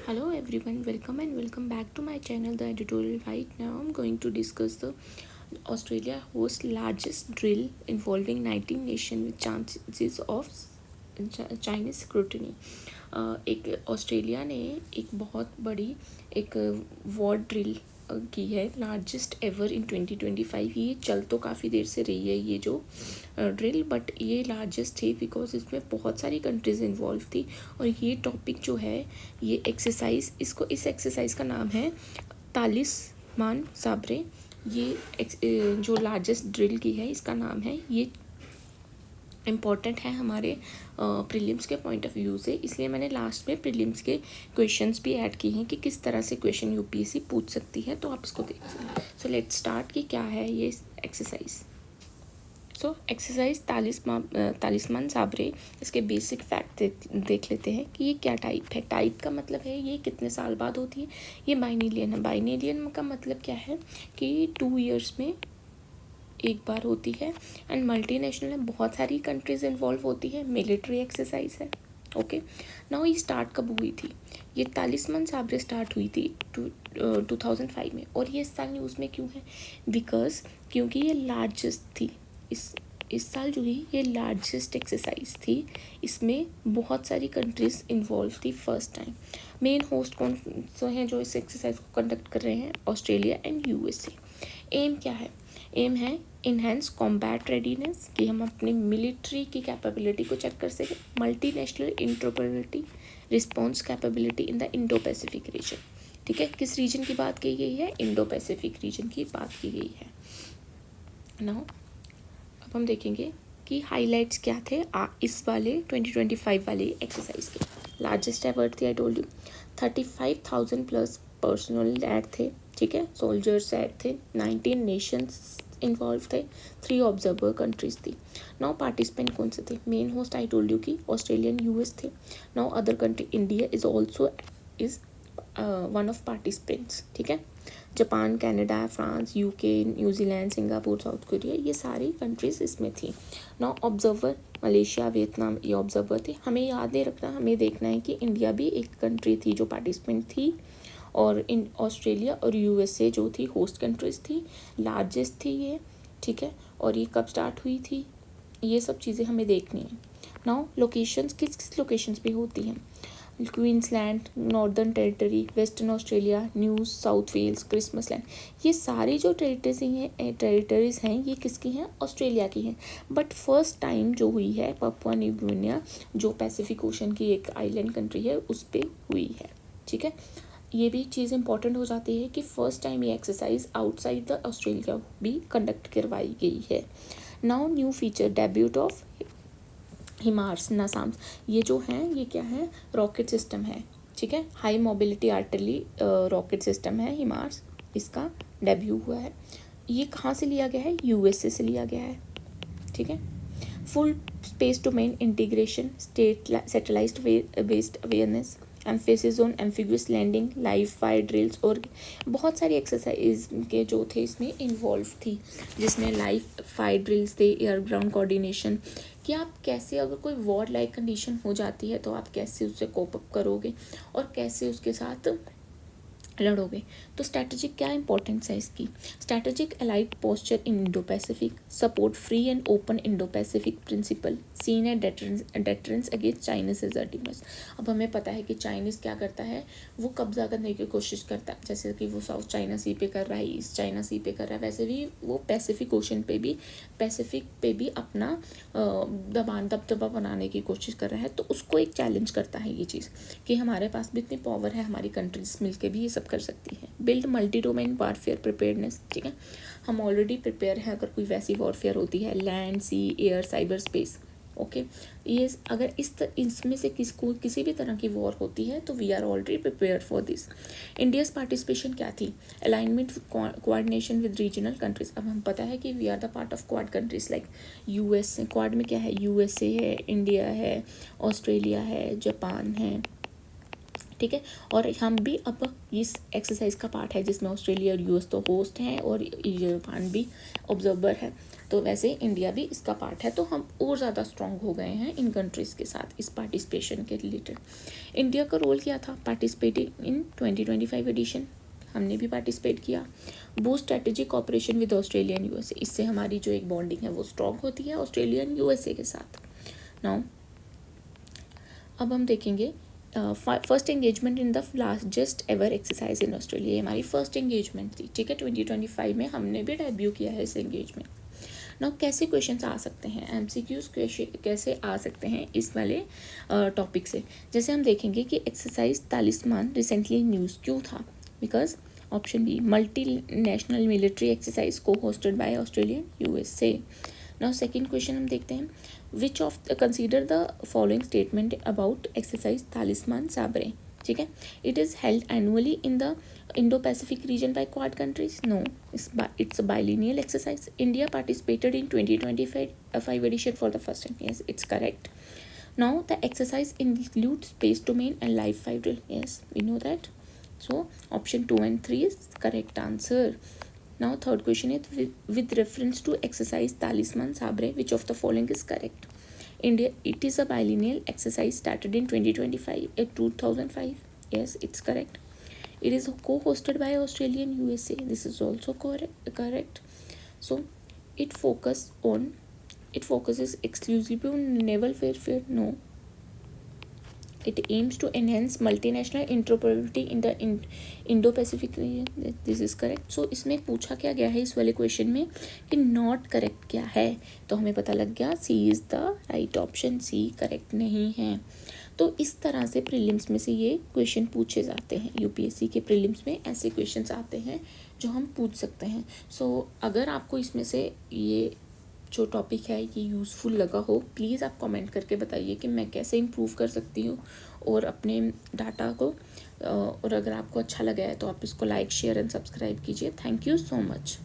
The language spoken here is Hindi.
Hello everyone, welcome and welcome back to my channel The Editorial. Right now I'm going to discuss the Australia hosts largest drill involving 19 nations with chances of Chinese scrutiny. एक ऑस्ट्रेलिया ने एक बहुत बड़ी एक वॉर ड्रिल की है, लार्जेस्ट एवर इन 2025। ये चल तो काफ़ी देर से रही है ये जो ड्रिल, बट ये लार्जेस्ट थी बिकॉज इसमें बहुत सारी कंट्रीज इन्वॉल्व थी। और ये टॉपिक जो है, ये एक्सरसाइज, इस एक्सरसाइज का नाम है तालिस्मान साबरे। ये जो लार्जेस्ट ड्रिल की है इसका नाम है, ये इम्पॉर्टेंट है हमारे प्रीलिम्स के पॉइंट ऑफ व्यू से, इसलिए मैंने लास्ट में प्रीलिम्स के क्वेश्चंस भी ऐड किए हैं कि किस तरह से क्वेश्चन यूपीएससी पूछ सकती है, तो आप इसको देख सकते हैं। सो लेट्स स्टार्ट कि क्या है ये एक्सरसाइज। सो एक्सरसाइज तालिस्मान साबरे, इसके बेसिक फैक्ट देख लेते हैं कि ये क्या टाइप है। टाइप का मतलब है ये कितने साल बाद होती है। ये बाइनेलियन है। बाइनेलियन का मतलब क्या है कि 2 ईयर्स में एक बार होती है। एंड मल्टीनेशनल में बहुत सारी कंट्रीज इन्वॉल्व होती है। मिलिट्री एक्सरसाइज है। ओके, नाउ ये स्टार्ट कब हुई थी? ये तालिस्मान साबरे स्टार्ट हुई थी 2005 में। और ये इस साल न्यूज़ में क्यों है? बिकॉज क्योंकि ये लार्जेस्ट थी। इस साल जो है ये लार्जेस्ट एक्सरसाइज थी। इसमें बहुत सारी कंट्रीज इन्वॉल्व थी फर्स्ट टाइम। मेन होस्ट कौन से हैं जो इस एक्सरसाइज को कंडक्ट कर रहे हैं? Australia and USA. एम क्या है? एम है इन्हेंस कॉम्बैट रेडीनेस, कि हम अपनी मिलिट्री की कैपेबिलिटी को चेक कर सकें। Multi national interoperability response capability in the Indo Pacific reason. ठीक है, किस रीजन की बात की गई है? इंडो पैसिफिक रीजन की बात की गई है। नाउ अब हम देखेंगे कि हाइलाइट्स क्या थे इस वाले 2025 वाले एक्सरसाइज के। लार्जेस्ट एवर थी, I told you. 35,000 plus personal add थे। ठीक है, सोल्जर्स ऐड थे। 19 नेशंस इन्वॉल्व थे। 3 ऑब्जर्वर कंट्रीज थी। नाउ पार्टिसिपेंट कौन से थे? Main host I told you कि ऑस्ट्रेलियन यूएस थे। Now other country, India is also is one of participants. ठीक है, Japan, Canada, France, UK, New Zealand, Singapore, south Korea, ये सारी कंट्रीज इसमें थी। नाउ ऑब्जर्वर, मलेशिया, वियतनाम, ये ऑब्जर्वर थे। हमें याद नहीं रखना, हमें देखना है कि इंडिया भी एक कंट्री थी जो पार्टिसिपेंट थी, और इन ऑस्ट्रेलिया और यूएसए जो थी होस्ट कंट्रीज थी। लार्जेस्ट थी ये। ठीक है, और ये कब स्टार्ट हुई थी, ये सब चीज़ें हमें देखनी है। नाउ लोकेशंस, किस किस लोकेशंस पे होती हैं? Queensland, Northern Territory, Western Australia, New South Wales, Christmas land, ये सारी जो टेरिटरीज हैं ये किसकी हैं? ऑस्ट्रेलिया की हैं। बट फर्स्ट टाइम जो हुई है पपुआ न्यू गिनिया, जो पैसिफिक ओशन की एक आइलैंड कंट्री है, उस पर हुई है। ठीक है, ये भी चीज़ इंपॉर्टेंट हो जाती है कि फर्स्ट टाइम ये एक्सरसाइज आउटसाइड द ऑस्ट्रेलिया भी कंडक्ट करवाई गई है। Now new feature, debut of HIMARS NASAMS, ये जो हैं ये क्या है? रॉकेट सिस्टम है। ठीक है, high mobility artillery rocket system है हिमार्स, इसका डेब्यू हुआ है। ये कहाँ से लिया गया है? यूएसए से लिया गया है। ठीक है, full space domain integration, state satellite based awareness, emphasis on amphibious landing, live fire drills, और बहुत सारी एक्सरसाइज के जो थे इसमें इन्वॉल्व थी, जिसमें लाइव फायर ड्रिल्स थे, एयर ग्राउंड कोऑर्डिनेशन, कि आप कैसे, अगर कोई वॉर लाइक कंडीशन हो जाती है तो आप कैसे उससे कोप अप करोगे और कैसे उसके साथ लड़ोगे। तो स्ट्रैटेजिक क्या इंपॉर्टेंस है इसकी? Strategic allied posture in Indo Pacific, support free and open Indo Pacific principle, seen a deterrence against Chinese assertiveness. अब हमें पता है कि चाइनीज़ क्या करता है, वो कब्जा करने की कोशिश करता है, जैसे कि वो साउथ चाइना सी पे कर रहा है, ईस्ट चाइना सी पे कर रहा है, वैसे भी वो पैसिफिक ओशन पे भी अपना दबदबा बनाने की कोशिश कर रहा है। तो उसको एक चैलेंज करता है ये चीज़ कि हमारे पास भी इतनी पावर है, हमारी कंट्रीज मिलके भी ये सब कर सकती है। Build multi domain warfare preparedness. ठीक है, हम ऑलरेडी प्रिपेयर हैं अगर कोई वैसी वॉरफेयर होती है, लैंड, सी, एयर, साइबर स्पेस। ओके, ये अगर इसमें से किसी भी तरह की वॉर होती है तो we are already prepared for this. India's participation क्या थी? Alignment coordination with regional countries. अब हम पता है कि we are the part of Quad countries like US. Quad में क्या है? यूएसए है, इंडिया है, ऑस्ट्रेलिया है, जापान है। ठीक है। और हम भी अब इस एक्सरसाइज का पार्ट है, जिसमें ऑस्ट्रेलिया और यूएस तो होस्ट हैं और जापान भी ऑब्जर्वर है, तो वैसे इंडिया भी इसका पार्ट है। तो हम और ज़्यादा स्ट्रॉन्ग हो गए हैं इन कंट्रीज़ के साथ इस पार्टिसिपेशन के रिलेटेड। इंडिया का रोल क्या था? पार्टिसिपेटिंग इन 2025 एडिशन, हमने भी पार्टिसिपेट किया। Boost strategic cooperation with Australia and USA, इससे हमारी जो एक बॉन्डिंग है वो स्ट्रॉन्ग होती है ऑस्ट्रेलिया एंड यूएसए के साथ। नाउ अब हम देखेंगे first engagement in the largest ever exercise in Australia, हमारी फर्स्ट एंगेजमेंट थी, ठीक है। 2025 में हमने भी डेब्यू किया है इस एंगेजमेंट। नाउ कैसे क्वेश्चंस आ सकते हैं, एमसीक्यूज कैसे आ सकते हैं इस वाले टॉपिक से? जैसे हम देखेंगे कि एक्सरसाइज तालिस्मान रिसेंटली न्यूज़ क्यों था? Because option B, multi national military exercise को hosted by Australia USA. Now second question हम देखते हैं, which of consider the following statement about exercise Talisman Sabre, ठीक है। It is held annually in the Indo Pacific region by Quad countries, no, it's a biennial exercise. India participated in 2025 edition for the first time, yes, it's correct. Now the exercise includes space domain and live fire drill, yes, we know that. So option 2 and 3 is correct answer. Now third question is, with reference to exercise Talisman Sabre, which of the following is correct? India, it is a biennial exercise started in 2005. Yes, it's correct. It is co-hosted by Australia and USA. This is also correct. So it focuses exclusively on naval warfare. No. It aims to enhance multinational interoperability in the Indo-Pacific region. This is correct. So इसमें पूछा क्या गया है इस वाले क्वेश्चन में कि नॉट करेक्ट क्या है, तो हमें पता लग गया C is the right option, C correct नहीं है। तो इस तरह से प्रीलिम्स में से ये क्वेश्चन पूछे जाते हैं, यूपीएससी के प्रीलिम्स में ऐसे क्वेश्चंस आते हैं जो हम पूछ सकते हैं। सो अगर आपको इसमें से ये जो टॉपिक है ये यूज़फुल लगा हो, प्लीज़ आप कमेंट करके बताइए कि मैं कैसे इम्प्रूव कर सकती हूँ और अपने डाटा को, और अगर आपको अच्छा लगा है तो आप इसको लाइक, शेयर एंड सब्सक्राइब कीजिए। Thank you so much.